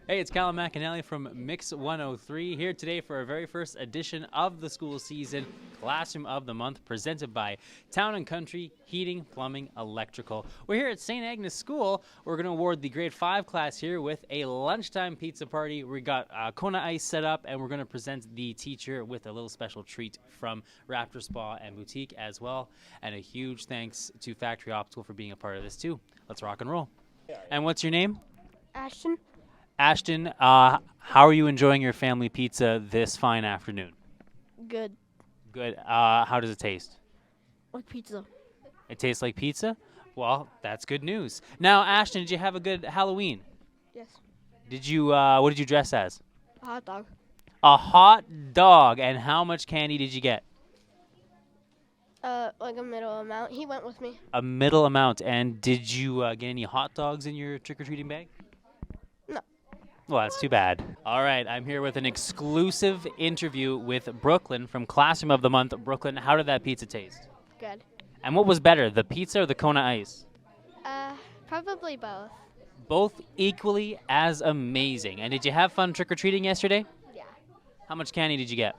Hey, it's Calum McAnally from Mix 103 here today for our very first edition of the school season, Classroom of the Month, presented by Town & Country Heating, Plumbing, Electrical. We're here at St. Agnes School. We're going to award the grade 5 class here with a lunchtime pizza party. We got Kona ice set up, and we're going to present the teacher with a little special treat from Wrapture Spa and Boutique as well. And a huge thanks to Factory Optical for being a part of this too. Let's rock and roll. And what's your name? Ashton. Ashton, how are you enjoying your family pizza this fine afternoon? Good. Good. How does it taste? Like pizza. It tastes like pizza? Well, that's good news. Now, Ashton, did you have a good Halloween? Yes. Did you, what did you dress as? A hot dog. A hot dog. And how much candy did you get? Like a middle amount. He went with me. A middle amount. And did you get any hot dogs in your trick-or-treating bag? No. Well, that's too bad. All right, I'm here with an exclusive interview with Brooklyn from Classroom of the Month. Brooklyn, how did that pizza taste? Good. And what was better, the pizza or the Kona ice? Probably both. Both equally as amazing. And did you have fun trick-or-treating yesterday? Yeah. How much candy did you get?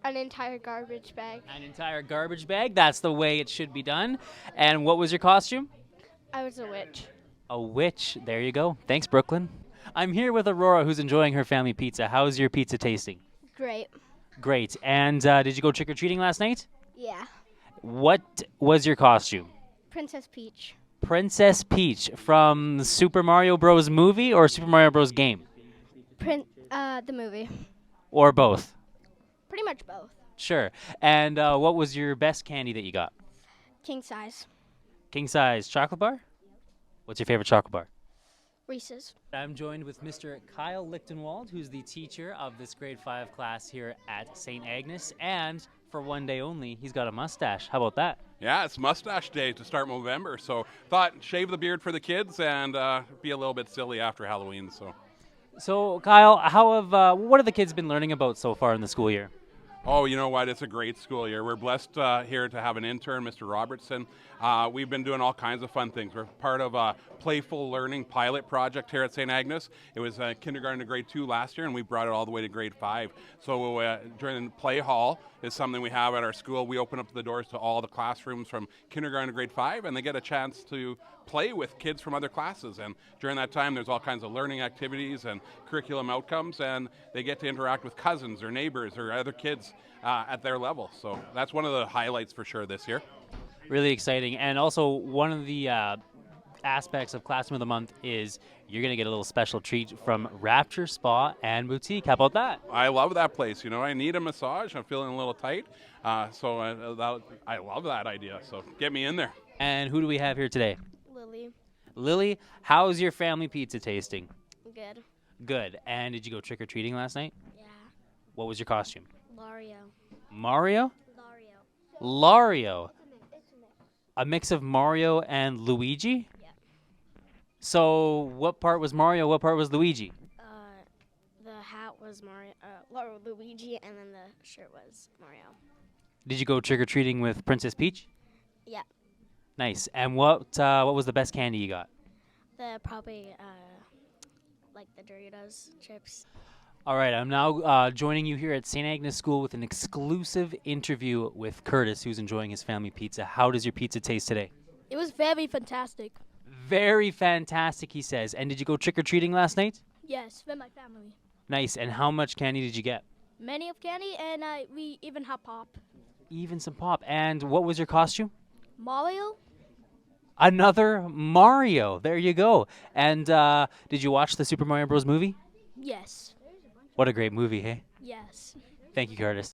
An entire garbage bag. An entire garbage bag. That's the way it should be done. And what was your costume? I was a witch. A witch. There you go. Thanks, Brooklyn. I'm here with Aurora, who's enjoying her family pizza. How's your pizza tasting? Great. Great. And did you go trick-or-treating last night? Yeah. What was your costume? Princess Peach. Princess Peach from the Super Mario Bros. Movie or Super Mario Bros. Game? The movie. Or both? Pretty much both. Sure. And what was your best candy that you got? King size. King size chocolate bar? What's your favorite chocolate bar? Reese's. I'm joined with Mr. Kyle Lictenwald, who's the teacher of this grade 5 class here at St. Agnes. And for one day only, he's got a mustache. How about that? Yeah, it's mustache day to start November, so thought shave the beard for the kids and be a little bit silly after Halloween. So Kyle, what have the kids been learning about so far in the school year? Oh, you know what? It's a great school year. We're blessed here to have an intern, Mr. Robertson. We've been doing all kinds of fun things. We're part of a playful learning pilot project here at St. Agnes. It was kindergarten to grade 2 last year, and we brought it all the way to grade 5. So during play hall is something we have at our school. We open up the doors to all the classrooms from kindergarten to grade 5, and they get a chance to play with kids from other classes. And during that time, there's all kinds of learning activities and curriculum outcomes, and they get to interact with cousins or neighbors or other kids at their level. So that's one of the highlights for sure this year. Really exciting. And also one of the aspects of Classroom of the Month is you're going to get a little special treat from Wrapture Spa and Boutique. How about that? I love that place. You know, I need a massage. I'm feeling a little tight. So I love that idea. So get me in there. And who do we have here today? Lily. Lily, how's your family pizza tasting? Good. Good. And did you go trick-or-treating last night? Yeah. What was your costume? Lario. Mario? Lario. Lario. It's a mix. A mix of Mario and Luigi? Yeah. So what part was Mario, what part was Luigi? The hat was Luigi, and then the shirt was Mario. Did you go trick-or-treating with Princess Peach? Yeah. Nice. And what was the best candy you got? Probably like the Doritos chips. All right, I'm now joining you here at St. Agnes School with an exclusive interview with Curtis, who's enjoying his family pizza. How does your pizza taste today? It was very fantastic. Very fantastic, he says. And did you go trick-or-treating last night? Yes, with my family. Nice. And how much candy did you get? Many of candy, and we even have pop. Even some pop. And what was your costume? Mario? Another Mario. There you go. And did you watch the Super Mario Bros. Movie? Yes. What a great movie, hey? Yes. Thank you, Curtis.